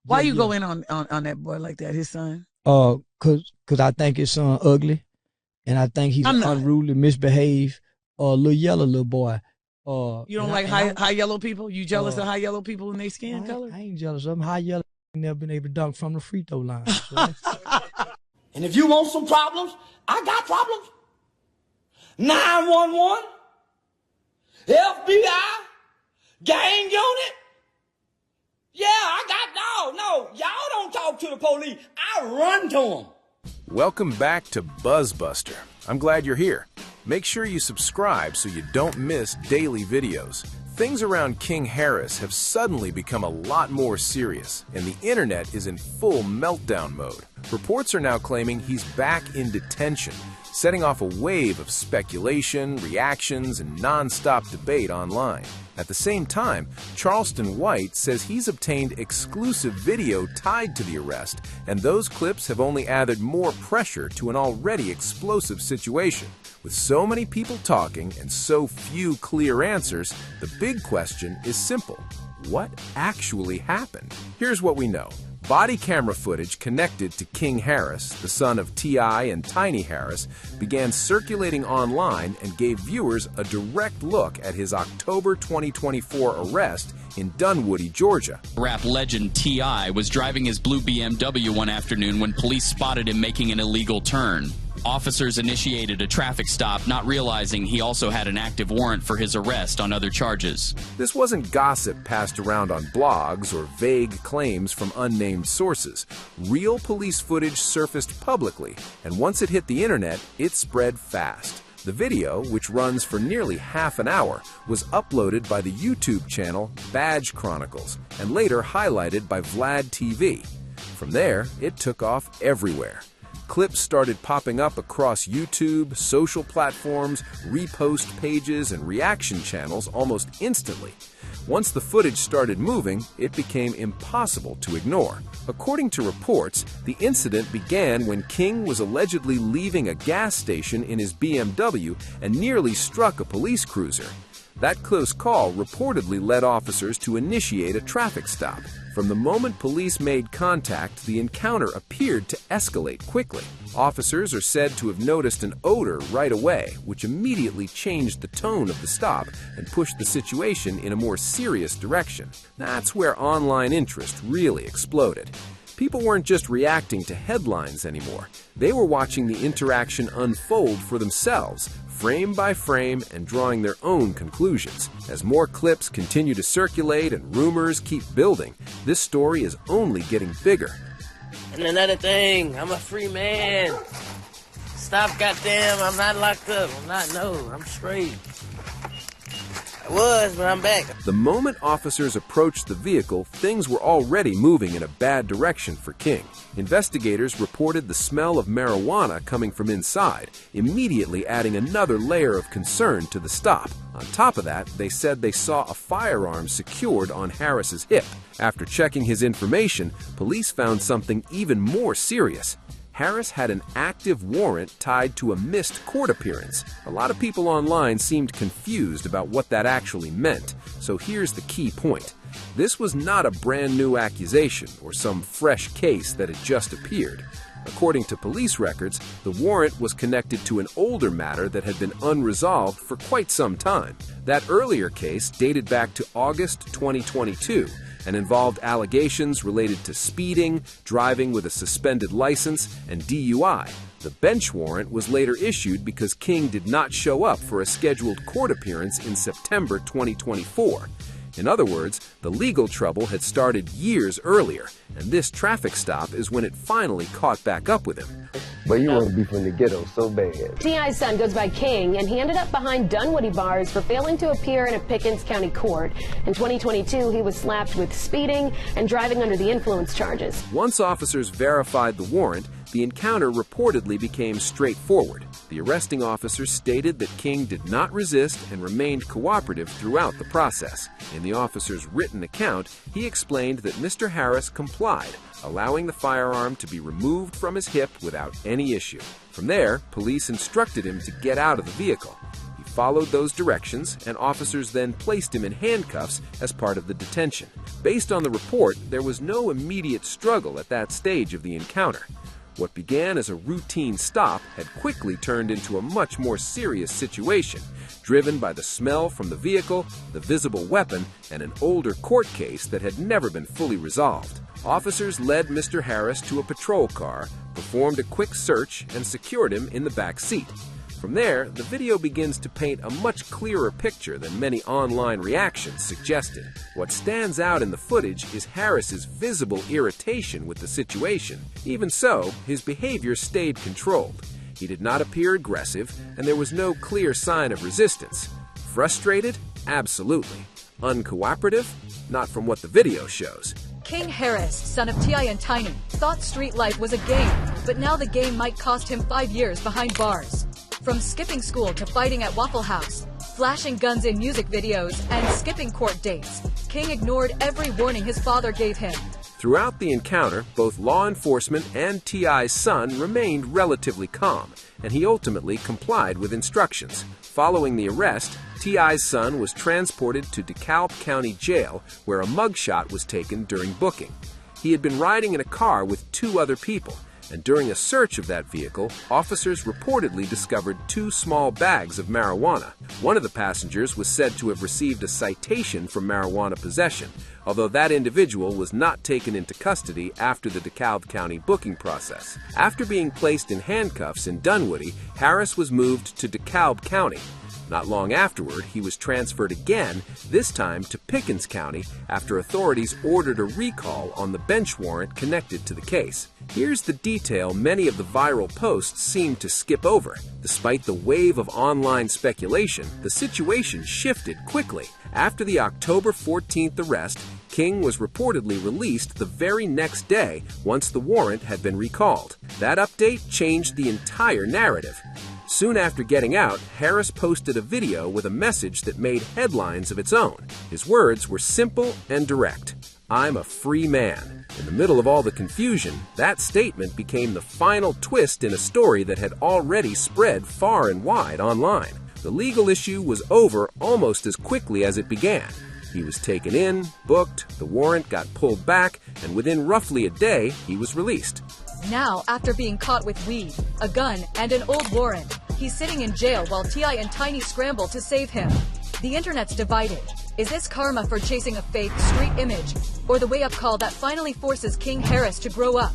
Why you go in on that boy like that, his son? Cause I think his son ugly, and I think he's unruly, misbehaved, little yellow little boy. You don't like high yellow people? You jealous of high yellow people in their skin color? I ain't jealous of them. High yellow never been able to dunk from the free throw line. So. And if you want some problems, I got problems. 911, FBI, gang unit. Yeah, I got, no, y'all don't talk to the police. I run to them. Welcome back to BuzzBuster. I'm glad you're here. Make sure you subscribe so you don't miss daily videos. Things around King Harris have suddenly become a lot more serious, and the internet is in full meltdown mode. Reports are now claiming he's back in detention, setting off a wave of speculation, reactions, and non-stop debate online. At the same time, Charleston White says he's obtained exclusive video tied to the arrest, and those clips have only added more pressure to an already explosive situation. With so many people talking and so few clear answers, the big question is simple. What actually happened? Here's what we know. Body camera footage connected to King Harris, the son of T.I. and Tiny Harris, began circulating online and gave viewers a direct look at his October 2024 arrest in Dunwoody, Georgia. Rap legend T.I. was driving his blue BMW one afternoon when police spotted him making an illegal turn. Officers initiated a traffic stop, not realizing he also had an active warrant for his arrest on other charges. This wasn't gossip passed around on blogs or vague claims from unnamed sources. Real police footage surfaced publicly, and once it hit the internet, it spread fast. The video, which runs for nearly half an hour, was uploaded by the YouTube channel Badge Chronicles and later highlighted by Vlad TV. From there, it took off everywhere. Clips started popping up across YouTube, social platforms, repost pages, and reaction channels almost instantly. Once the footage started moving, it became impossible to ignore. According to reports, the incident began when King was allegedly leaving a gas station in his BMW and nearly struck a police cruiser. That close call reportedly led officers to initiate a traffic stop. From the moment police made contact, the encounter appeared to escalate quickly. Officers are said to have noticed an odor right away, which immediately changed the tone of the stop and pushed the situation in a more serious direction. That's where online interest really exploded. People weren't just reacting to headlines anymore. They were watching the interaction unfold for themselves, frame by frame, and drawing their own conclusions. As more clips continue to circulate and rumors keep building, this story is only getting bigger. And another thing, I'm a free man. Stop, goddamn, I'm not locked up. I'm straight. I was, but I'm back. The moment officers approached the vehicle, things were already moving in a bad direction for King. Investigators reported the smell of marijuana coming from inside, immediately adding another layer of concern to the stop. On top of that, they said they saw a firearm secured on Harris's hip. After checking his information, police found something even more serious. Harris had an active warrant tied to a missed court appearance. A lot of people online seemed confused about what that actually meant, so here's the key point. This was not a brand new accusation or some fresh case that had just appeared. According to police records, the warrant was connected to an older matter that had been unresolved for quite some time. That earlier case dated back to August 2022 and involved allegations related to speeding, driving with a suspended license, and DUI. The bench warrant was later issued because King did not show up for a scheduled court appearance in September 2024. In other words, the legal trouble had started years earlier, and this traffic stop is when it finally caught back up with him. But you want to be from the ghetto so bad. T.I.'s son goes by King, and he ended up behind Dunwoody bars for failing to appear in a Pickens County court. In 2022, he was slapped with speeding and driving under the influence charges. Once officers verified the warrant, the encounter reportedly became straightforward. The arresting officers stated that King did not resist and remained cooperative throughout the process. In the officer's written account, he explained that Mr. Harris complied, allowing the firearm to be removed from his hip without any issue. From there, police instructed him to get out of the vehicle. He followed those directions, and officers then placed him in handcuffs as part of the detention. Based on the report, there was no immediate struggle at that stage of the encounter. What began as a routine stop had quickly turned into a much more serious situation, driven by the smell from the vehicle, the visible weapon, and an older court case that had never been fully resolved. Officers led Mr. Harris to a patrol car, performed a quick search, and secured him in the back seat. From there, the video begins to paint a much clearer picture than many online reactions suggested. What stands out in the footage is Harris's visible irritation with the situation. Even so, his behavior stayed controlled. He did not appear aggressive, and there was no clear sign of resistance. Frustrated? Absolutely. Uncooperative? Not from what the video shows. King Harris, son of T.I. and Tiny, thought street life was a game, but now the game might cost him 5 years behind bars. From skipping school to fighting at Waffle House, flashing guns in music videos, and skipping court dates, King ignored every warning his father gave him. Throughout the encounter, both law enforcement and T.I.'s son remained relatively calm, and he ultimately complied with instructions. Following the arrest, T.I.'s son was transported to DeKalb County Jail, where a mugshot was taken during booking. He had been riding in a car with 2 other people, and during a search of that vehicle, officers reportedly discovered 2 small bags of marijuana. One of the passengers was said to have received a citation for marijuana possession, although that individual was not taken into custody after the DeKalb County booking process. After being placed in handcuffs in Dunwoody, Harris was moved to DeKalb County. Not long afterward, he was transferred again, this time to Pickens County, after authorities ordered a recall on the bench warrant connected to the case. Here's the detail many of the viral posts seem to skip over. Despite the wave of online speculation, the situation shifted quickly. After the October 14th arrest, King was reportedly released the very next day once the warrant had been recalled. That update changed the entire narrative. Soon after getting out, Harris posted a video with a message that made headlines of its own. His words were simple and direct. "I'm a free man." In the middle of all the confusion, that statement became the final twist in a story that had already spread far and wide online. The legal issue was over almost as quickly as it began. He was taken in, booked, the warrant got pulled back, and within roughly a day, he was released. Now, after being caught with weed, a gun, and an old warrant, he's sitting in jail while T.I. and Tiny scramble to save him. The internet's divided. Is this karma for chasing a fake street image, or the wake-up call that finally forces King Harris to grow up?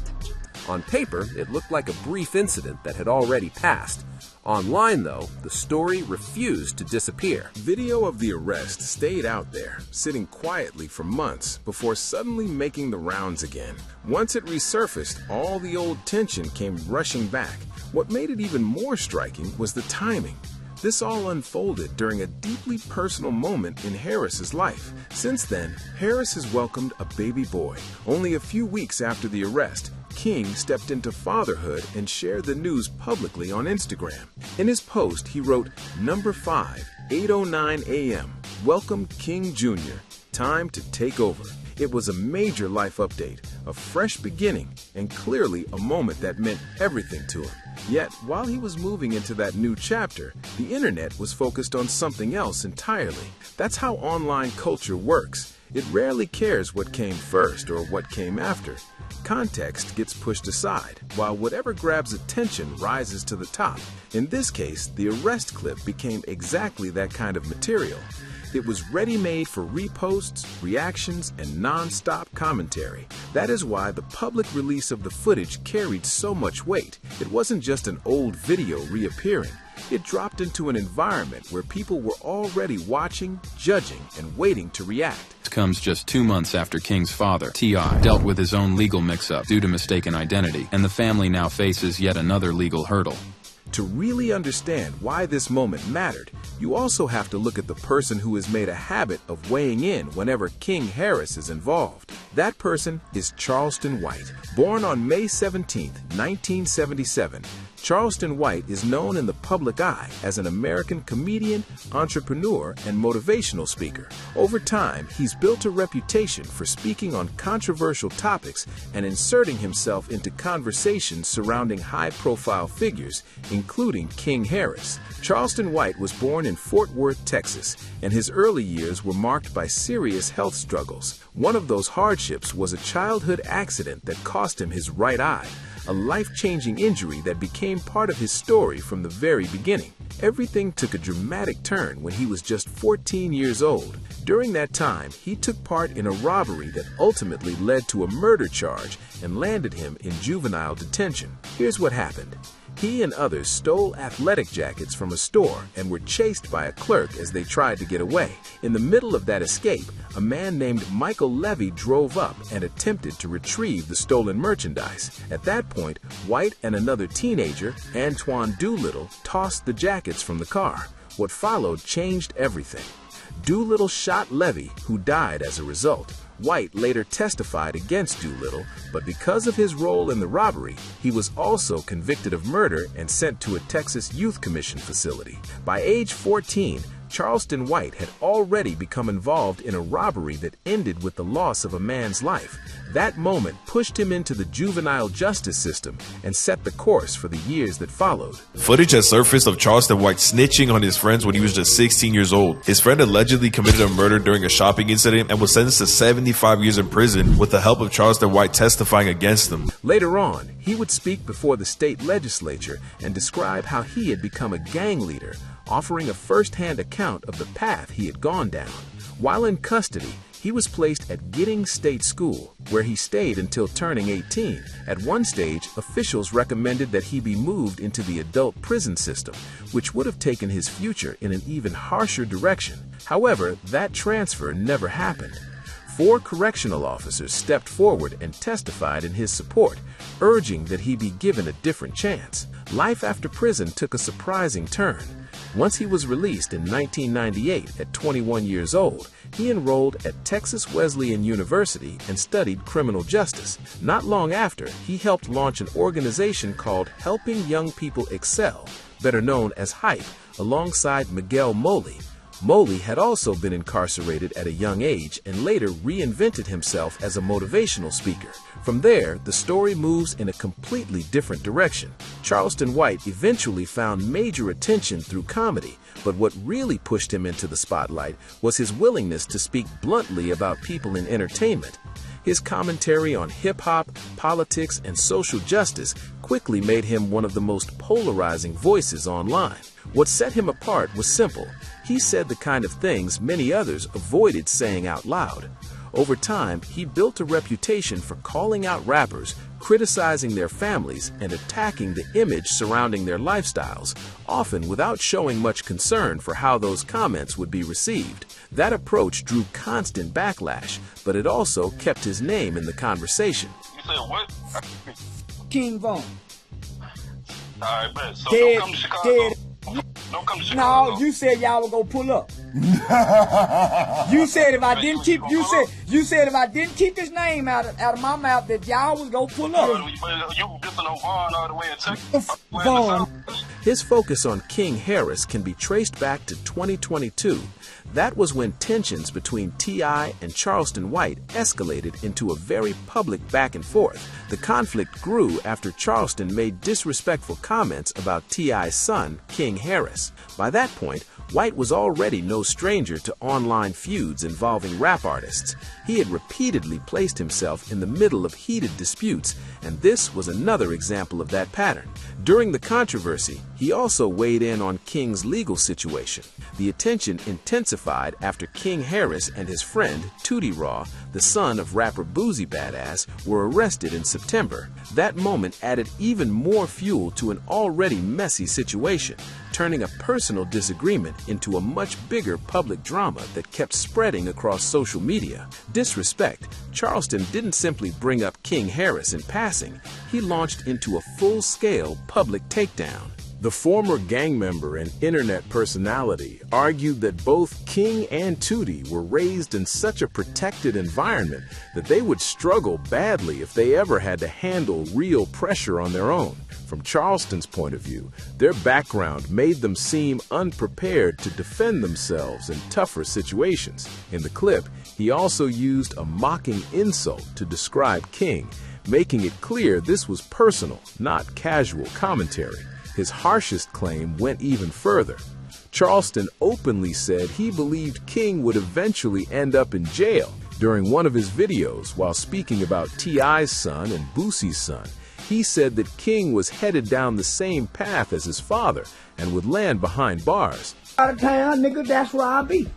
On paper, it looked like a brief incident that had already passed. Online, though, the story refused to disappear. Video of the arrest stayed out there, sitting quietly for months before suddenly making the rounds again. Once it resurfaced, all the old tension came rushing back. What made it even more striking was the timing. This all unfolded during a deeply personal moment in Harris's life. Since then, Harris has welcomed a baby boy. Only a few weeks after the arrest, King stepped into fatherhood and shared the news publicly on Instagram. In his post, he wrote, "Number 5, 8:09 a.m. Welcome King Jr. Time to take over." It was a major life update, a fresh beginning, and clearly a moment that meant everything to him. Yet, while he was moving into that new chapter, the internet was focused on something else entirely. That's how online culture works. It rarely cares what came first or what came after. Context gets pushed aside, while whatever grabs attention rises to the top. In this case, the arrest clip became exactly that kind of material. It was ready-made for reposts, reactions, and non-stop commentary. That is why the public release of the footage carried so much weight. It wasn't just an old video reappearing. It dropped into an environment where people were already watching, judging, and waiting to react. It comes just 2 months after King's father, T.I., dealt with his own legal mix-up due to mistaken identity, and the family now faces yet another legal hurdle. To really understand why this moment mattered, you also have to look at the person who has made a habit of weighing in whenever King Harris is involved. That person is Charleston White. Born on May 17, 1977, Charleston White is known in the public eye as an American comedian, entrepreneur, and motivational speaker. Over time, he's built a reputation for speaking on controversial topics and inserting himself into conversations surrounding high-profile figures, including King Harris. Charleston White was born in Fort Worth, Texas, and his early years were marked by serious health struggles. One of those hardships was a childhood accident that cost him his right eye, a life-changing injury that became part of his story from the very beginning. Everything took a dramatic turn when he was just 14 years old. During that time, he took part in a robbery that ultimately led to a murder charge and landed him in juvenile detention. Here's what happened. He and others stole athletic jackets from a store and were chased by a clerk as they tried to get away. In the middle of that escape, a man named Michael Levy drove up and attempted to retrieve the stolen merchandise. At that point, White and another teenager, Antoine Doolittle, tossed the jackets from the car. What followed changed everything. Doolittle shot Levy, who died as a result. White later testified against Doolittle, but because of his role in the robbery, he was also convicted of murder and sent to a Texas Youth Commission facility. By age 14, Charleston White had already become involved in a robbery that ended with the loss of a man's life. That moment pushed him into the juvenile justice system and set the course for the years that followed. Footage has surfaced of Charleston White snitching on his friends when he was just 16 years old. His friend allegedly committed a murder during a shopping incident and was sentenced to 75 years in prison with the help of Charleston White testifying against him. Later on, he would speak before the state legislature and describe how he had become a gang leader, offering a first-hand account of the path he had gone down. While in custody, he was placed at Giddings State School, where he stayed until turning 18. At one stage, officials recommended that he be moved into the adult prison system, which would have taken his future in an even harsher direction. However, that transfer never happened. 4 correctional officers stepped forward and testified in his support, urging that he be given a different chance. Life after prison took a surprising turn. Once he was released in 1998 at 21 years old, he enrolled at Texas Wesleyan University and studied criminal justice. Not long after, he helped launch an organization called Helping Young People Excel, better known as HYPE, alongside Miguel Moley. Moley had also been incarcerated at a young age and later reinvented himself as a motivational speaker. From there, the story moves in a completely different direction. Charleston White eventually found major attention through comedy, but what really pushed him into the spotlight was his willingness to speak bluntly about people in entertainment. His commentary on hip-hop, politics, and social justice quickly made him one of the most polarizing voices online. What set him apart was simple. He said the kind of things many others avoided saying out loud. Over time, he built a reputation for calling out rappers, criticizing their families, and attacking the image surrounding their lifestyles, often without showing much concern for how those comments would be received. That approach drew constant backlash, but it also kept his name in the conversation. You said what? King Von. Alright, bet. So Dead, don't come to Chicago. dead. Don't come to Chicago. No, you said y'all were gonna pull up. You said if I didn't keep, you said if I didn't keep his name out of my mouth, that y'all was gonna pull up. You dissing on Vaughn all the way in Texas. Vaughn. His focus on King Harris can be traced back to 2022. That was when tensions between T.I. and Charleston White escalated into a very public back and forth. The conflict grew after Charleston made disrespectful comments about T.I.'s son, King Harris. By that point, White was already no stranger to online feuds involving rap artists. He had repeatedly placed himself in the middle of heated disputes, and this was another example of that pattern. During the controversy, he also weighed in on King's legal situation. The attention intensified after King Harris and his friend, Tootie Raw, the son of rapper Boozy Badass, were arrested in September. That moment added even more fuel to an already messy situation, turning a personal disagreement into a much bigger public drama that kept spreading across social media. Disrespect. Charleston didn't simply bring up King Harris in passing. He launched into a full-scale public takedown. The former gang member and internet personality argued that both King and Tootie were raised in such a protected environment that they would struggle badly if they ever had to handle real pressure on their own. From Charleston's point of view, their background made them seem unprepared to defend themselves in tougher situations. In the clip, he also used a mocking insult to describe King, making it clear this was personal, not casual commentary. His harshest claim went even further. Charleston openly said he believed King would eventually end up in jail. During one of his videos, while speaking about T.I.'s son and Boosie's son, he said that King was headed down the same path as his father and would land behind bars. Out of town, nigga, that's where I be.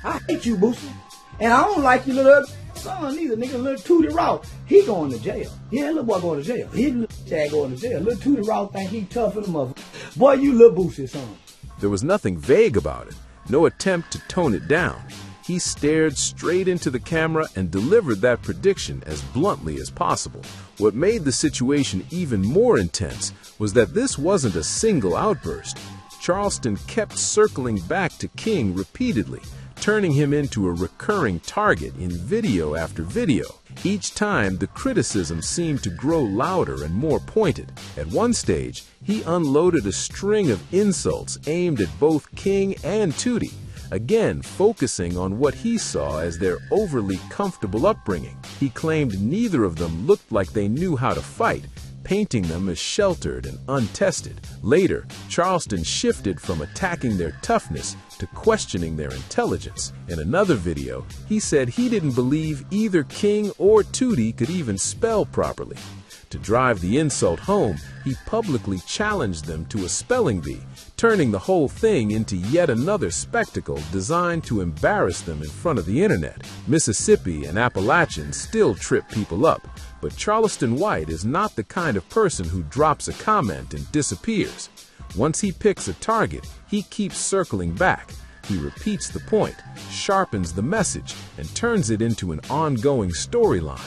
I hate you, Boosie. And I don't like your little son either, nigga. Little Tootie Route, he going to jail. Yeah, little boy going to jail. His little tag going to jail. Little Tootie Route think he tougher than mother. Boy, you little Boosie's son. There was nothing vague about it, no attempt to tone it down. He stared straight into the camera and delivered that prediction as bluntly as possible. What made the situation even more intense was that this wasn't a single outburst. Charleston kept circling back to King repeatedly, turning him into a recurring target in video after video. Each time, the criticism seemed to grow louder and more pointed. At one stage, he unloaded a string of insults aimed at both King and Tootie, again focusing on what he saw as their overly comfortable upbringing. He claimed neither of them looked like they knew how to fight, painting them as sheltered and untested. Later, Charleston shifted from attacking their toughness to questioning their intelligence. In another video, he said he didn't believe either King or Tootie could even spell properly. To drive the insult home, he publicly challenged them to a spelling bee, turning the whole thing into yet another spectacle designed to embarrass them in front of the internet. Mississippi and Appalachian still trip people up, but Charleston White is not the kind of person who drops a comment and disappears. Once he picks a target, he keeps circling back. He repeats the point, sharpens the message, and turns it into an ongoing storyline.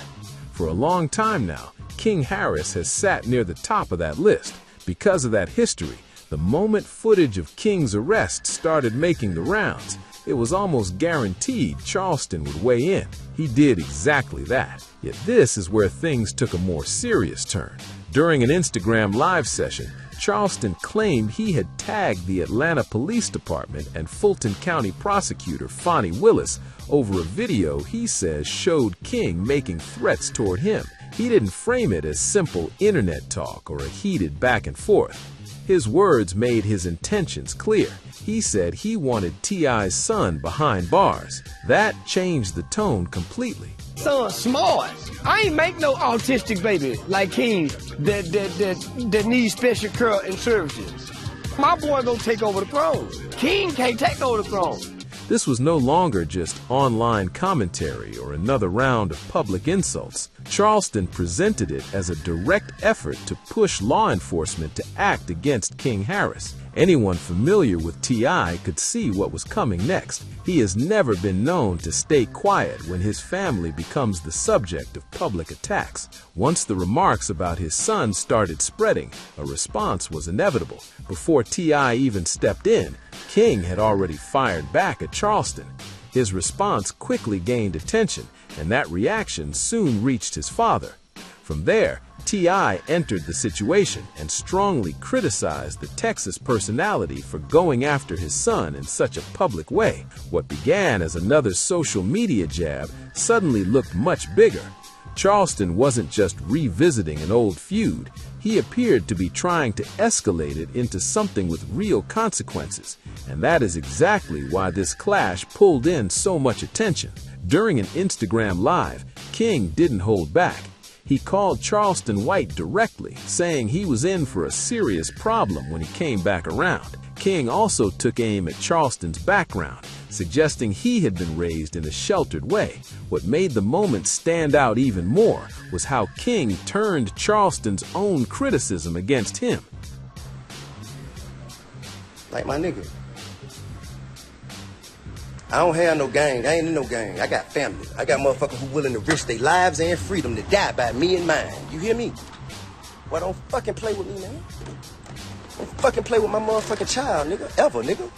For a long time now, King Harris has sat near the top of that list. Because of that history, the moment footage of King's arrest started making the rounds, it was almost guaranteed Charleston would weigh in. He did exactly that. Yet this is where things took a more serious turn. During an Instagram live session, Charleston claimed he had tagged the Atlanta Police Department and Fulton County prosecutor Fonnie Willis over a video he says showed King making threats toward him. He didn't frame it as simple internet talk or a heated back and forth. His words made his intentions clear. He said he wanted T.I.'s son behind bars. That changed the tone completely. Son smart. I ain't make no autistic baby like King that needs special care and services. My boy gonna take over the throne. King can't take over the throne. This was no longer just online commentary or another round of public insults. Charleston presented it as a direct effort to push law enforcement to act against King Harris. Anyone familiar with T.I. could see what was coming next. He has never been known to stay quiet when his family becomes the subject of public attacks. Once the remarks about his son started spreading, a response was inevitable. Before T.I. even stepped in, King had already fired back at Charleston. His response quickly gained attention, and that reaction soon reached his father. From there, T.I. entered the situation and strongly criticized the Texas personality for going after his son in such a public way. What began as another social media jab suddenly looked much bigger. Charleston wasn't just revisiting an old feud. He appeared to be trying to escalate it into something with real consequences, and that is exactly why this clash pulled in so much attention. During an Instagram Live, King didn't hold back. He called Charleston White directly, saying he was in for a serious problem when he came back around. King also took aim at Charleston's background, suggesting he had been raised in a sheltered way. What made the moment stand out even more was how King turned Charleston's own criticism against him. Like my nigga, I don't have no gang. I ain't in no gang. I got family. I got motherfuckers who willing to risk their lives and freedom to die by me and mine. You hear me? Well, don't fucking play with me, man. Don't fucking play with my motherfucking child, nigga. Ever, nigga.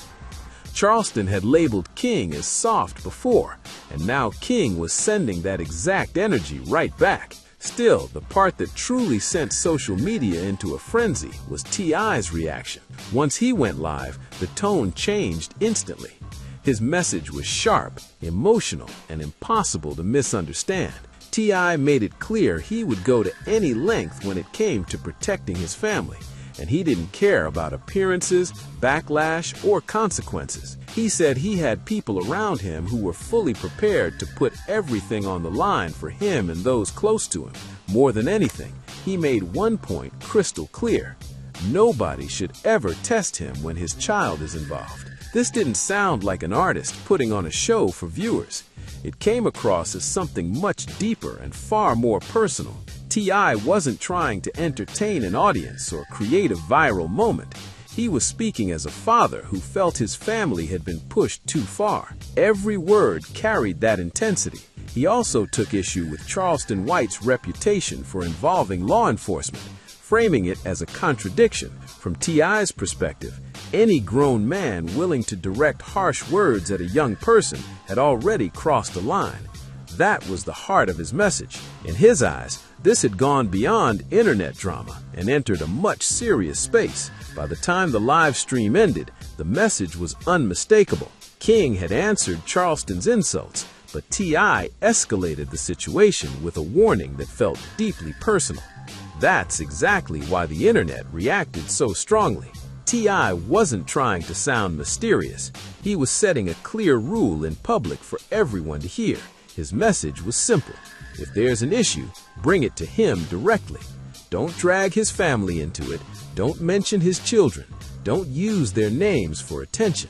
Charleston had labeled King as soft before, and now King was sending that exact energy right back. Still, the part that truly sent social media into a frenzy was T.I.'s reaction. Once he went live, the tone changed instantly. His message was sharp, emotional, and impossible to misunderstand. T.I. made it clear he would go to any length when it came to protecting his family, and he didn't care about appearances, backlash, or consequences. He said he had people around him who were fully prepared to put everything on the line for him and those close to him. More than anything, he made one point crystal clear. Nobody should ever test him when his child is involved. This didn't sound like an artist putting on a show for viewers. It came across as something much deeper and far more personal. T.I. wasn't trying to entertain an audience or create a viral moment. He was speaking as a father who felt his family had been pushed too far. Every word carried that intensity. He also took issue with Charleston White's reputation for involving law enforcement, framing it as a contradiction. From T.I.'s perspective, any grown man willing to direct harsh words at a young person had already crossed a line. That was the heart of his message. In his eyes, this had gone beyond internet drama and entered a much serious space. By the time the live stream ended, the message was unmistakable. King had answered Charleston's insults, but T.I. escalated the situation with a warning that felt deeply personal. That's exactly why the internet reacted so strongly. T.I. wasn't trying to sound mysterious. He was setting a clear rule in public for everyone to hear. His message was simple. If there's an issue, bring it to him directly. Don't drag his family into it. Don't mention his children. Don't use their names for attention.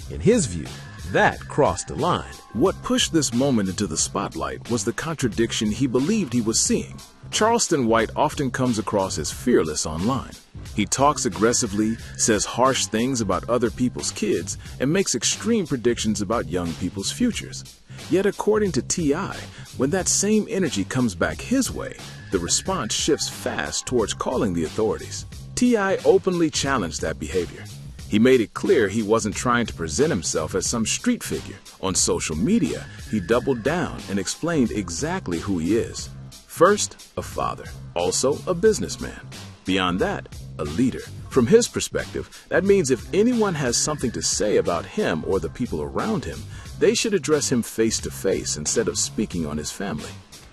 In his view, that crossed a line. What pushed this moment into the spotlight was the contradiction he believed he was seeing. Charleston White often comes across as fearless online. He talks aggressively, says harsh things about other people's kids, and makes extreme predictions about young people's futures. Yet according to T.I., when that same energy comes back his way, the response shifts fast towards calling the authorities. T.I. openly challenged that behavior. He made it clear he wasn't trying to present himself as some street figure. On social media, he doubled down and explained exactly who he is. First, a father, also a businessman. Beyond that, a leader. From his perspective, that means if anyone has something to say about him or the people around him, they should address him face to face instead of speaking on his family.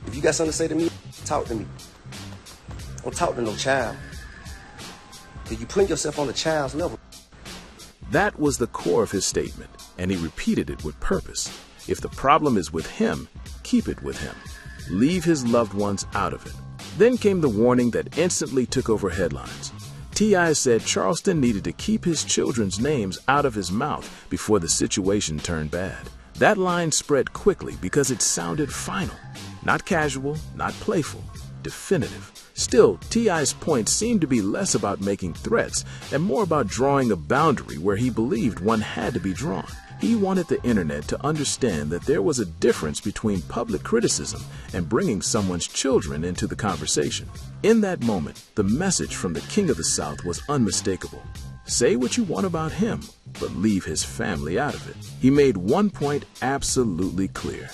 If you got something to say to me, talk to me. Don't talk to no child. Because you put yourself on the child's level. That was the core of his statement, and he repeated it with purpose. If the problem is with him, keep it with him. Leave his loved ones out of it. Then came the warning that instantly took over headlines. T.I. said Charleston needed to keep his children's names out of his mouth before the situation turned bad. That line spread quickly because it sounded final. Not casual, not playful, definitive. Still, T.I.'s point seemed to be less about making threats and more about drawing a boundary where he believed one had to be drawn. He wanted the internet to understand that there was a difference between public criticism and bringing someone's children into the conversation. In that moment, the message from the King of the South was unmistakable. Say what you want about him, but leave his family out of it. He made one point absolutely clear.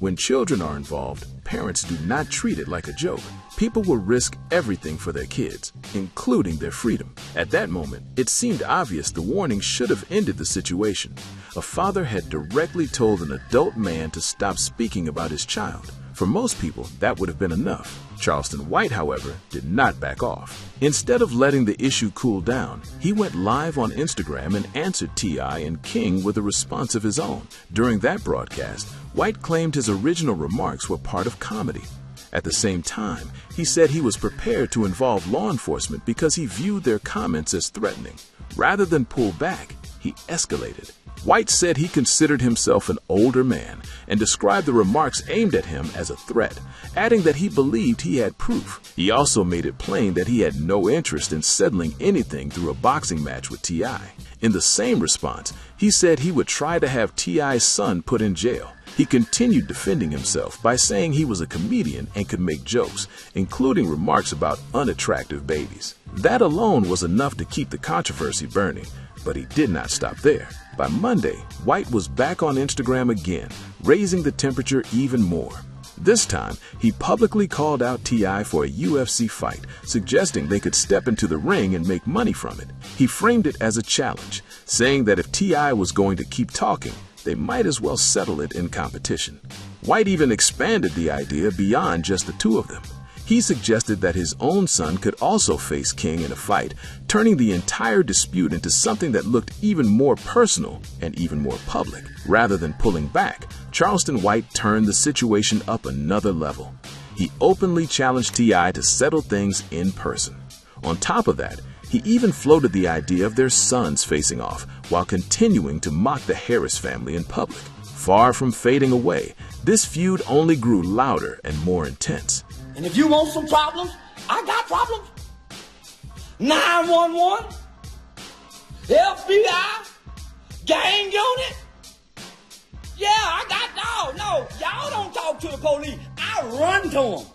When children are involved, parents do not treat it like a joke. People will risk everything for their kids, including their freedom. At that moment, it seemed obvious the warning should have ended the situation. A father had directly told an adult man to stop speaking about his child. For most people, that would have been enough. Charleston White, however, did not back off. Instead of letting the issue cool down, he went live on Instagram and answered T.I. and King with a response of his own. During that broadcast, White claimed his original remarks were part of comedy. At the same time, he said he was prepared to involve law enforcement because he viewed their comments as threatening. Rather than pull back, he escalated. White said he considered himself an older man and described the remarks aimed at him as a threat, adding that he believed he had proof. He also made it plain that he had no interest in settling anything through a boxing match with T.I. In the same response, he said he would try to have T.I.'s son put in jail. He continued defending himself by saying he was a comedian and could make jokes, including remarks about unattractive babies. That alone was enough to keep the controversy burning, but he did not stop there. By Monday, White was back on Instagram again, raising the temperature even more. This time, he publicly called out T.I. for a UFC fight, suggesting they could step into the ring and make money from it. He framed it as a challenge, saying that if T.I. was going to keep talking, they might as well settle it in competition. White even expanded the idea beyond just the two of them. He suggested that his own son could also face King in a fight, turning the entire dispute into something that looked even more personal and even more public. Rather than pulling back, Charleston White turned the situation up another level. He openly challenged T.I. to settle things in person. On top of that, he even floated the idea of their sons facing off while continuing to mock the Harris family in public. Far from fading away, this feud only grew louder and more intense. And if you want some problems, I got problems. 911, FBI, gang unit. Yeah, I got no, y'all don't talk to the police. I run to them.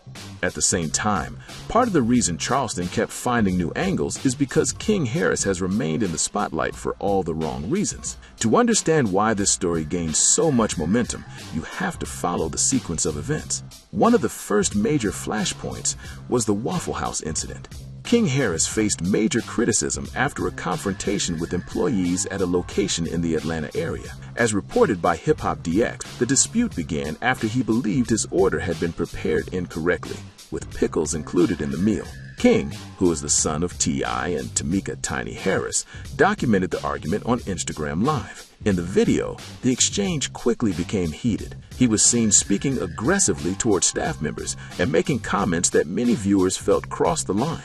At the same time, part of the reason Charleston kept finding new angles is because King Harris has remained in the spotlight for all the wrong reasons. To understand why this story gained so much momentum, you have to follow the sequence of events. One of the first major flashpoints was the Waffle House incident. King Harris faced major criticism after a confrontation with employees at a location in the Atlanta area. As reported by Hip Hop DX, the dispute began after he believed his order had been prepared incorrectly, with pickles included in the meal. King, who is the son of T.I. and Tamika Tiny Harris, documented the argument on Instagram Live. In the video, the exchange quickly became heated. He was seen speaking aggressively towards staff members and making comments that many viewers felt crossed the line.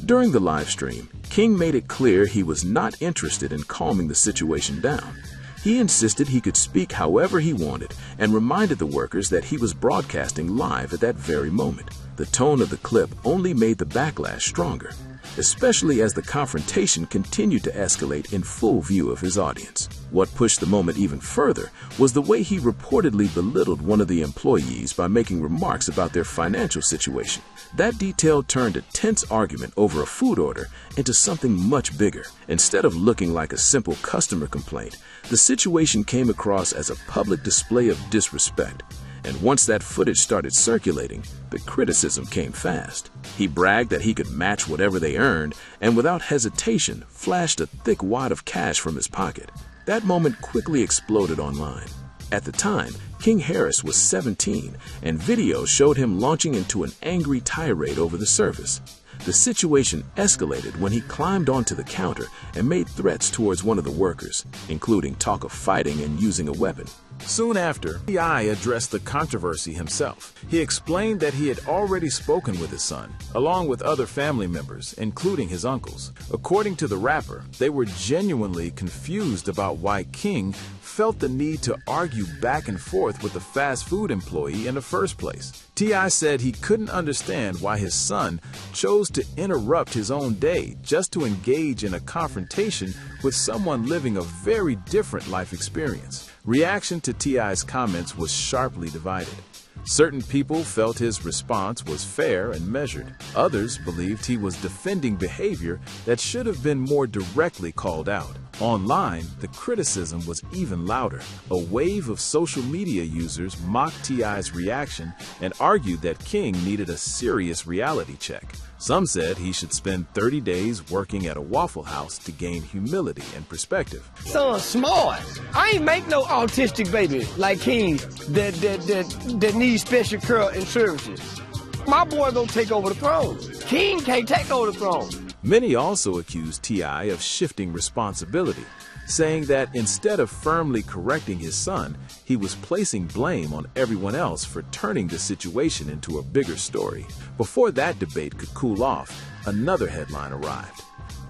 During the live stream, King made it clear he was not interested in calming the situation down. He insisted he could speak however he wanted and reminded the workers that he was broadcasting live at that very moment. The tone of the clip only made the backlash stronger, especially as the confrontation continued to escalate in full view of his audience. What pushed the moment even further was the way he reportedly belittled one of the employees by making remarks about their financial situation. That detail turned a tense argument over a food order into something much bigger. Instead of looking like a simple customer complaint, the situation came across as a public display of disrespect. And once that footage started circulating, the criticism came fast. He bragged that he could match whatever they earned, and without hesitation, flashed a thick wad of cash from his pocket. That moment quickly exploded online. At the time, King Harris was 17, and videos showed him launching into an angry tirade over the service. The situation escalated when he climbed onto the counter and made threats towards one of the workers, including talk of fighting and using a weapon. Soon after, T.I. addressed the controversy himself. He explained that he had already spoken with his son, along with other family members, including his uncles. According to the rapper, they were genuinely confused about why King felt the need to argue back and forth with the fast food employee in the first place. T.I. said he couldn't understand why his son chose to interrupt his own day just to engage in a confrontation with someone living a very different life experience. Reaction to T.I.'s comments was sharply divided. Certain people felt his response was fair and measured. Others believed he was defending behavior that should have been more directly called out. Online, the criticism was even louder. A wave of social media users mocked T.I.'s reaction and argued that King needed a serious reality check. Some said he should spend 30 days working at a Waffle House to gain humility and perspective. Son smart. I ain't make no autistic baby like King that needs special care and services. My boy gonna take over the throne. King can't take over the throne. Many also accused T.I. of shifting responsibility, saying that instead of firmly correcting his son, he was placing blame on everyone else for turning the situation into a bigger story. Before that debate could cool off, another headline arrived.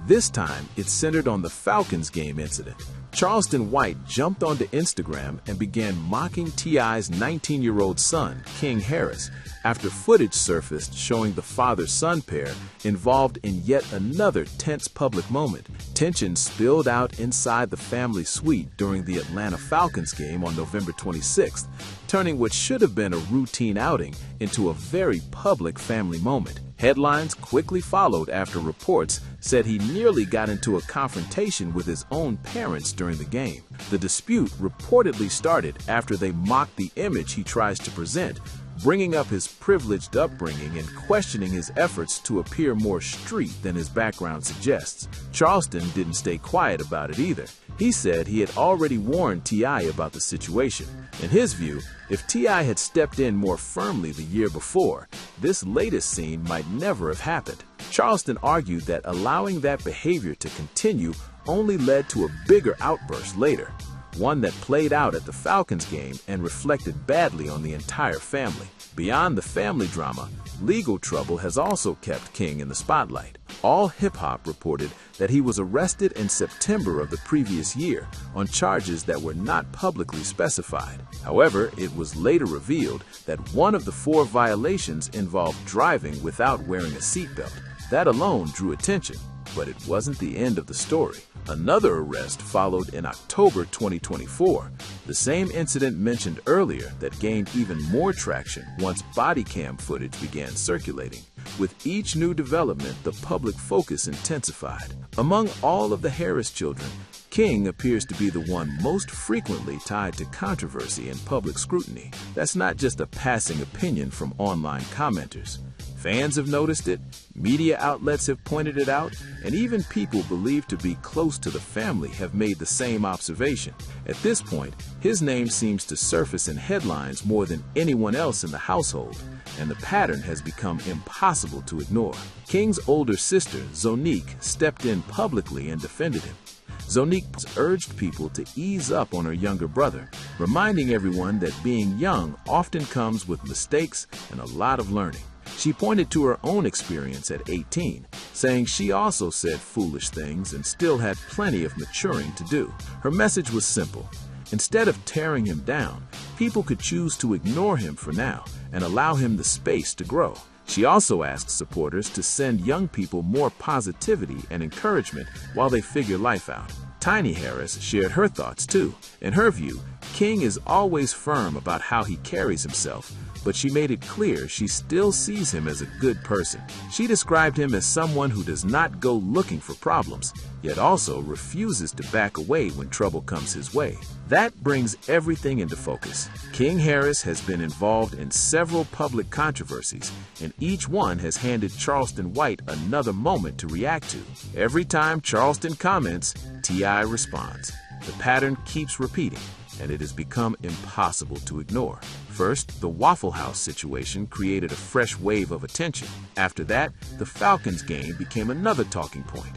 This time, it's centered on the Falcons game incident. Charleston White jumped onto Instagram and began mocking T.I.'s 19-year-old son, King Harris, after footage surfaced showing the father-son pair involved in yet another tense public moment. Tension spilled out inside the family suite during the Atlanta Falcons game on November 26th, turning what should have been a routine outing into a very public family moment. Headlines quickly followed after reports said he nearly got into a confrontation with his own parents during the game. The dispute reportedly started after they mocked the image he tries to present, bringing up his privileged upbringing and questioning his efforts to appear more street than his background suggests. Charleston didn't stay quiet about it either. He said he had already warned T.I. about the situation. In his view, if T.I. had stepped in more firmly the year before, this latest scene might never have happened. Charleston argued that allowing that behavior to continue only led to a bigger outburst later, one that played out at the Falcons game and reflected badly on the entire family. Beyond the family drama, legal trouble has also kept King in the spotlight. All Hip Hop reported that he was arrested in September of the previous year on charges that were not publicly specified. However, it was later revealed that one of the 4 violations involved driving without wearing a seatbelt. That alone drew attention, but it wasn't the end of the story. Another arrest followed in October 2024, the same incident mentioned earlier that gained even more traction once body cam footage began circulating. With each new development, the public focus intensified. Among all of the Harris children, King appears to be the one most frequently tied to controversy and public scrutiny. That's not just a passing opinion from online commenters. Fans have noticed it, media outlets have pointed it out, and even people believed to be close to the family have made the same observation. At this point, his name seems to surface in headlines more than anyone else in the household, and the pattern has become impossible to ignore. King's older sister, Zonique, stepped in publicly and defended him. Zonique urged people to ease up on her younger brother, reminding everyone that being young often comes with mistakes and a lot of learning. She pointed to her own experience at 18, saying she also said foolish things and still had plenty of maturing to do. Her message was simple. Instead of tearing him down, people could choose to ignore him for now and allow him the space to grow. She also asked supporters to send young people more positivity and encouragement while they figure life out. Tiny Harris shared her thoughts too. In her view, King is always firm about how he carries himself, but she made it clear she still sees him as a good person. She described him as someone who does not go looking for problems, yet also refuses to back away when trouble comes his way. That brings everything into focus. King Harris has been involved in several public controversies, and each one has handed Charleston White another moment to react to. Every time Charleston comments, T.I. responds. The pattern keeps repeating, and it has become impossible to ignore. First, the Waffle House situation created a fresh wave of attention. After that, the Falcons game became another talking point.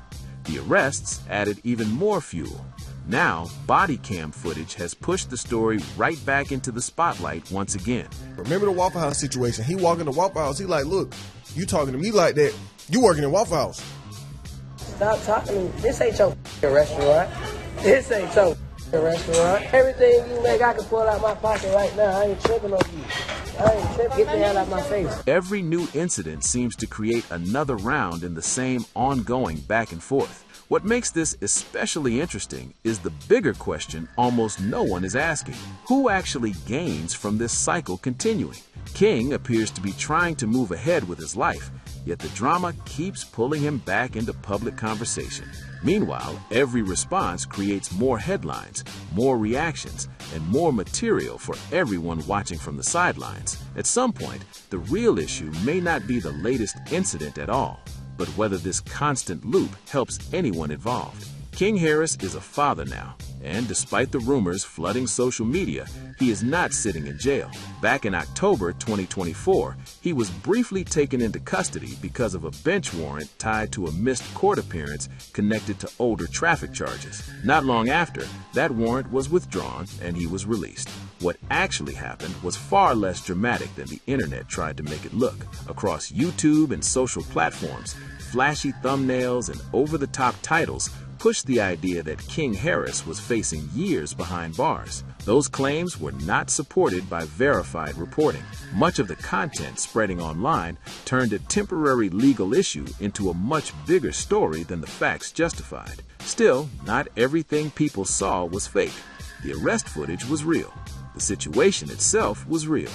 The arrests added even more fuel. Now, body cam footage has pushed the story right back into the spotlight once again. Remember the Waffle House situation? He walked in the Waffle House, he like, look, you talking to me like that, you working in Waffle House. Stop talking to me. This ain't your restaurant. This ain't your restaurant. Everything you make, I can pull out my pocket right now. I ain't tripping on you. I ain't tripping. Get the hell out my face. Every new incident seems to create another round in the same ongoing back and forth. What makes this especially interesting is the bigger question almost no one is asking. Who actually gains from this cycle continuing? King appears to be trying to move ahead with his life, yet the drama keeps pulling him back into public conversation. Meanwhile, every response creates more headlines, more reactions, and more material for everyone watching from the sidelines. At some point, the real issue may not be the latest incident at all, but whether this constant loop helps anyone involved. King Harris is a father now, and despite the rumors flooding social media, he is not sitting in jail. Back in October 2024, he was briefly taken into custody because of a bench warrant tied to a missed court appearance connected to older traffic charges. Not long after, that warrant was withdrawn and he was released. What actually happened was far less dramatic than the internet tried to make it look. Across YouTube and social platforms, flashy thumbnails and over-the-top titles pushed the idea that King Harris was facing years behind bars. Those claims were not supported by verified reporting. Much of the content spreading online turned a temporary legal issue into a much bigger story than the facts justified. Still, not everything people saw was fake. The arrest footage was real. The situation itself was real.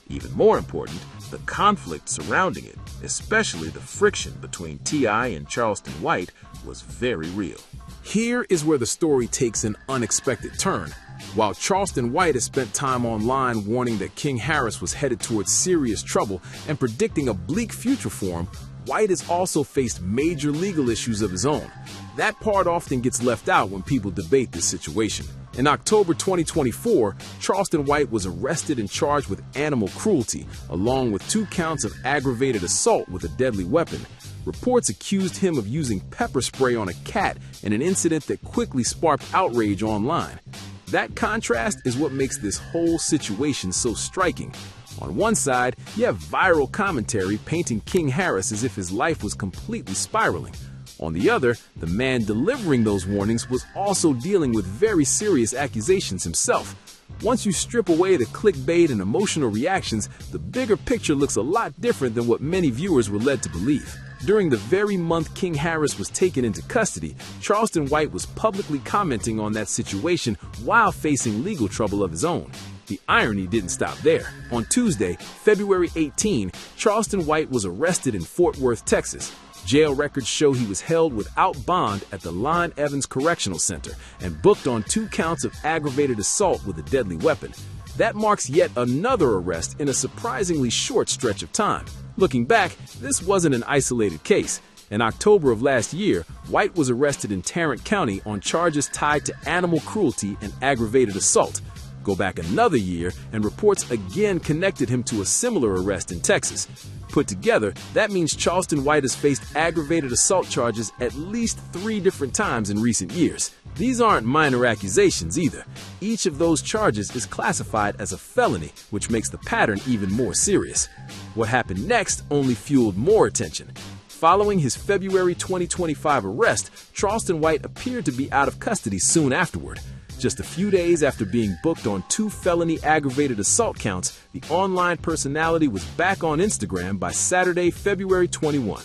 Even more important, the conflict surrounding it, especially the friction between T.I. and Charleston White, was very real. Here is where the story takes an unexpected turn. While Charleston White has spent time online warning that King Harris was headed towards serious trouble and predicting a bleak future for him, White has also faced major legal issues of his own. That part often gets left out when people debate this situation. In October 2024, Charleston White was arrested and charged with animal cruelty, along with 2 counts of aggravated assault with a deadly weapon. Reports accused him of using pepper spray on a cat in an incident that quickly sparked outrage online. That contrast is what makes this whole situation so striking. On one side, you have viral commentary painting King Harris as if his life was completely spiraling. On the other, the man delivering those warnings was also dealing with very serious accusations himself. Once you strip away the clickbait and emotional reactions, the bigger picture looks a lot different than what many viewers were led to believe. During the very month King Harris was taken into custody, Charleston White was publicly commenting on that situation while facing legal trouble of his own. The irony didn't stop there. On Tuesday, February 18, Charleston White was arrested in Fort Worth, Texas. Jail records show he was held without bond at the Lon Evans Correctional Center and booked on 2 counts of aggravated assault with a deadly weapon. That marks yet another arrest in a surprisingly short stretch of time. Looking back, this wasn't an isolated case. In October of last year, White was arrested in Tarrant County on charges tied to animal cruelty and aggravated assault. Go back another year, and reports again connected him to a similar arrest in Texas. Put together, that means Charleston White has faced aggravated assault charges at least 3 different times in recent years. These aren't minor accusations either. Each of those charges is classified as a felony, which makes the pattern even more serious. What happened next only fueled more attention. Following his February 2025 arrest, Charleston White appeared to be out of custody soon afterward. Just a few days after being booked on 2 felony aggravated assault counts, the online personality was back on Instagram by Saturday, February 21.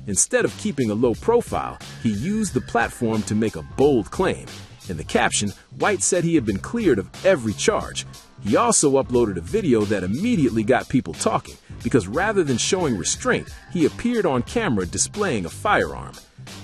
Instead of keeping a low profile, he used the platform to make a bold claim. In the caption, White said he had been cleared of every charge. He also uploaded a video that immediately got people talking, because rather than showing restraint, he appeared on camera displaying a firearm.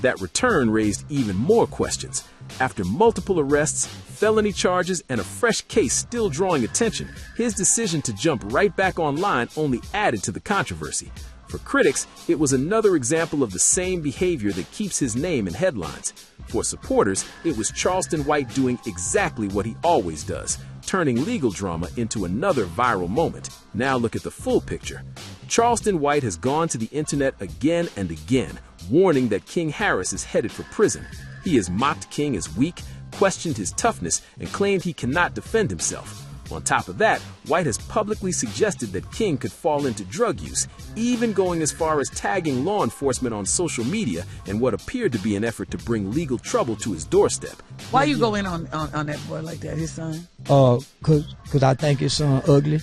That return raised even more questions. After multiple arrests, felony charges, and a fresh case still drawing attention, his decision to jump right back online only added to the controversy. For critics, it was another example of the same behavior that keeps his name in headlines. For supporters, it was Charleston White doing exactly what he always does, turning legal drama into another viral moment. Now look at the full picture. Charleston White has gone to the internet again and again, warning that King Harris is headed for prison. He has mocked King as weak, questioned his toughness, and claimed he cannot defend himself. On top of that, White has publicly suggested that King could fall into drug use, even going as far as tagging law enforcement on social media in what appeared to be an effort to bring legal trouble to his doorstep. Why you go in on that boy like that, his son? Cause I think his son ugly,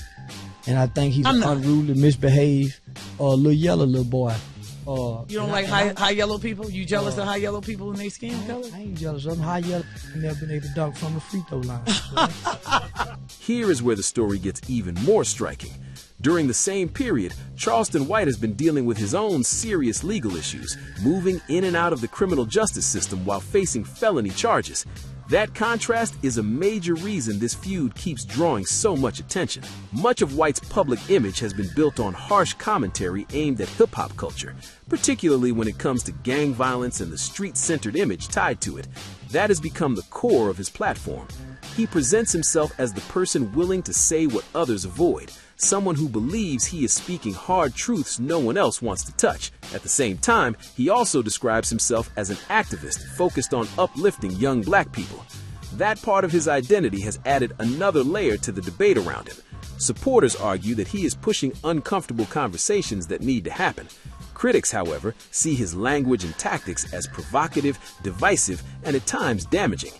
and I think he's unruly, misbehaved, little yellow little boy. You don't like high yellow people? You jealous of high yellow people in their skin color? I ain't jealous of them. High yellow never been able to dunk from the free throw line. Here is where the story gets even more striking. During the same period, Charleston White has been dealing with his own serious legal issues, moving in and out of the criminal justice system while facing felony charges. That contrast is a major reason this feud keeps drawing so much attention. Much of White's public image has been built on harsh commentary aimed at hip-hop culture, particularly when it comes to gang violence and the street-centered image tied to it. That has become the core of his platform. He presents himself as the person willing to say what others avoid, someone who believes he is speaking hard truths no one else wants to touch. At the same time, he also describes himself as an activist focused on uplifting young black people. That part of his identity has added another layer to the debate around him. Supporters argue that he is pushing uncomfortable conversations that need to happen. Critics, however, see his language and tactics as provocative, divisive, and at times damaging.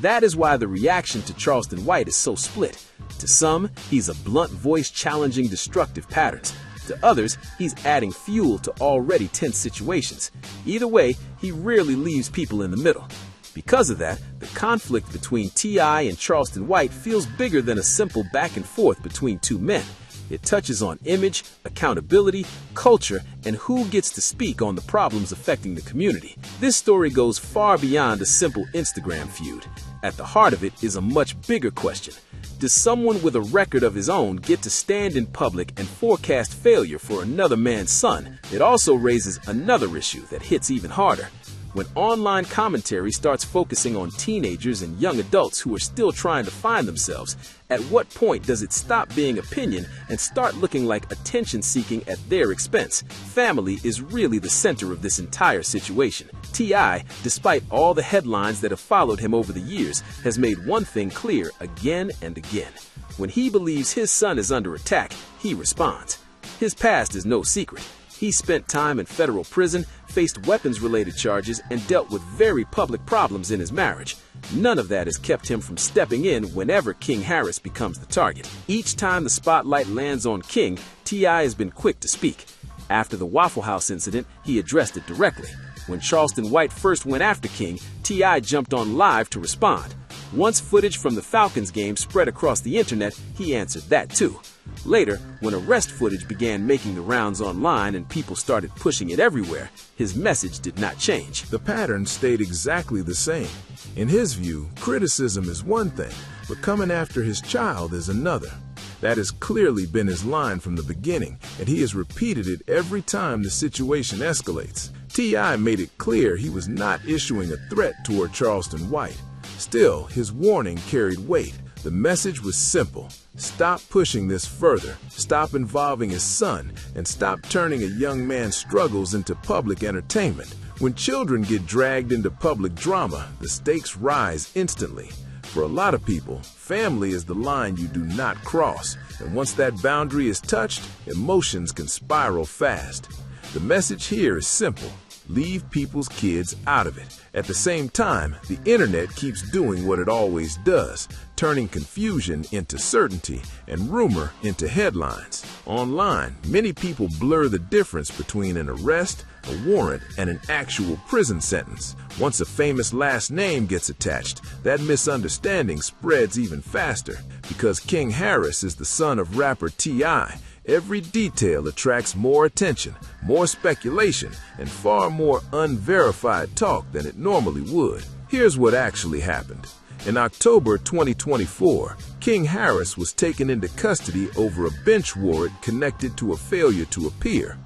That is why the reaction to Charleston White is so split. To some, he's a blunt voice challenging destructive patterns. To others, he's adding fuel to already tense situations. Either way, he rarely leaves people in the middle. Because of that, the conflict between T.I. and Charleston White feels bigger than a simple back and forth between two men. It touches on image, accountability, culture, and who gets to speak on the problems affecting the community. This story goes far beyond a simple Instagram feud. At the heart of it is a much bigger question. Does someone with a record of his own get to stand in public and forecast failure for another man's son? It also raises another issue that hits even harder. When online commentary starts focusing on teenagers and young adults who are still trying to find themselves, at what point does it stop being opinion and start looking like attention-seeking at their expense? Family is really the center of this entire situation. T.I., despite all the headlines that have followed him over the years, has made one thing clear again and again. When he believes his son is under attack, he responds. His past is no secret. He spent time in federal prison, faced weapons-related charges, and dealt with very public problems in his marriage. None of that has kept him from stepping in whenever King Harris becomes the target. Each time the spotlight lands on King, T.I. has been quick to speak. After the Waffle House incident, he addressed it directly. When Charleston White first went after King, T.I. jumped on live to respond. Once footage from the Falcons game spread across the internet, he answered that too. Later, when arrest footage began making the rounds online and people started pushing it everywhere, his message did not change. The pattern stayed exactly the same. In his view, criticism is one thing, but coming after his child is another. That has clearly been his line from the beginning, and he has repeated it every time the situation escalates. T.I. made it clear he was not issuing a threat toward Charleston White. Still, his warning carried weight. The message was simple. Stop pushing this further, stop involving his son, and stop turning a young man's struggles into public entertainment. When children get dragged into public drama, the stakes rise instantly. For a lot of people, family is the line you do not cross, and once that boundary is touched, emotions can spiral fast. The message here is simple. Leave people's kids out of it. At the same time, the internet keeps doing what it always does, turning confusion into certainty and rumor into headlines. Online, many people blur the difference between an arrest, a warrant, and an actual prison sentence. Once a famous last name gets attached, that misunderstanding spreads even faster. Because King Harris is the son of rapper T.I., every detail attracts more attention, more speculation, and far more unverified talk than it normally would. Here's what actually happened. In October 2024, King Harris was taken into custody over a bench warrant connected to a failure to appear.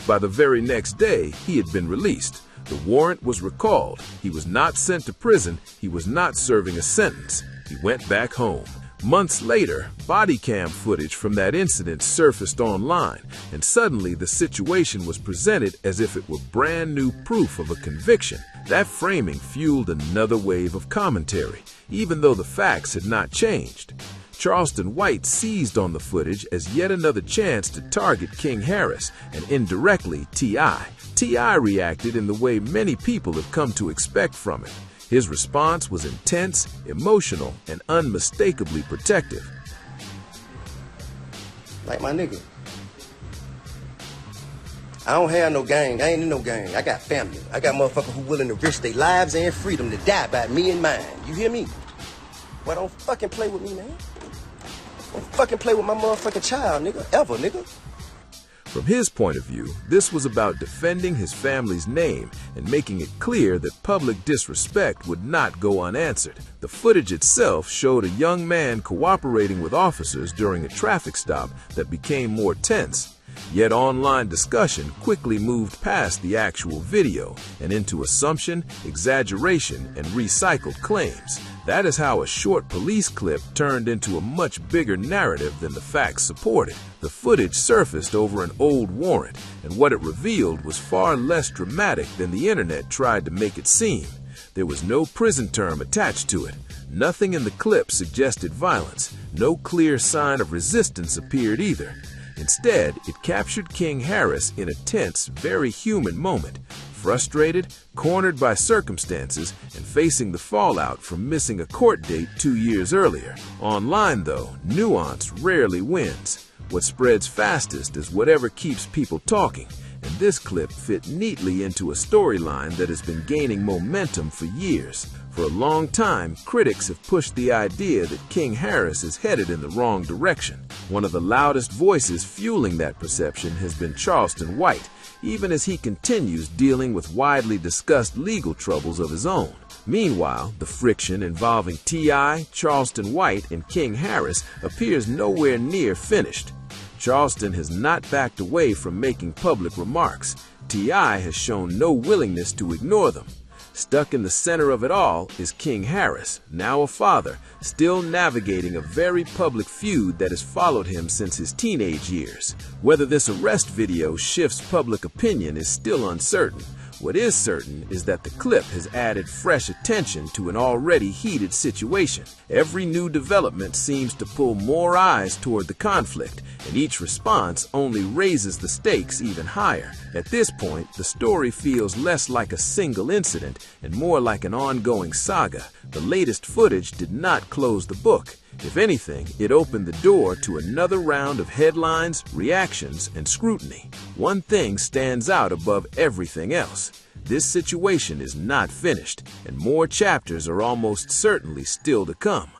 By the very next day, he had been released. The warrant was recalled. He was not sent to prison. He was not serving a sentence. He went back home. Months later, body cam footage from that incident surfaced online, and suddenly the situation was presented as if it were brand new proof of a conviction. That framing fueled another wave of commentary, even though the facts had not changed. Charleston White seized on the footage as yet another chance to target King Harris, and indirectly T.I. T.I. reacted in the way many people have come to expect from him. His response was intense, emotional, and unmistakably protective. Like my nigga. I don't have no gang. I ain't in no gang. I got family. I got motherfuckers who willing to risk their lives and freedom to die by me and mine. You hear me? Well, don't fucking play with me, man. Don't fucking play with my motherfucking child, nigga. Ever, nigga. From his point of view, this was about defending his family's name and making it clear that public disrespect would not go unanswered. The footage itself showed a young man cooperating with officers during a traffic stop that became more tense. Yet online discussion quickly moved past the actual video and into assumption, exaggeration, and recycled claims. That is how a short police clip turned into a much bigger narrative than the facts supported. The footage surfaced over an old warrant, and what it revealed was far less dramatic than the internet tried to make it seem. There was no prison term attached to it. Nothing in the clip suggested violence. No clear sign of resistance appeared either. Instead, it captured King Harris in a tense, very human moment, frustrated, cornered by circumstances, and facing the fallout from missing a court date 2 years earlier. Online, though, nuance rarely wins. What spreads fastest is whatever keeps people talking, and this clip fit neatly into a storyline that has been gaining momentum for years. For a long time, critics have pushed the idea that King Harris is headed in the wrong direction. One of the loudest voices fueling that perception has been Charleston White, even as he continues dealing with widely discussed legal troubles of his own. Meanwhile, the friction involving T.I., Charleston White, and King Harris appears nowhere near finished. Charleston has not backed away from making public remarks. T.I. has shown no willingness to ignore them. Stuck in the center of it all is King Harris, now a father, still navigating a very public feud that has followed him since his teenage years. Whether this arrest video shifts public opinion is still uncertain. What is certain is that the clip has added fresh attention to an already heated situation. Every new development seems to pull more eyes toward the conflict, and each response only raises the stakes even higher. At this point, the story feels less like a single incident and more like an ongoing saga. The latest footage did not close the book. If anything, it opened the door to another round of headlines, reactions, and scrutiny. One thing stands out above everything else. This situation is not finished, and more chapters are almost certainly still to come.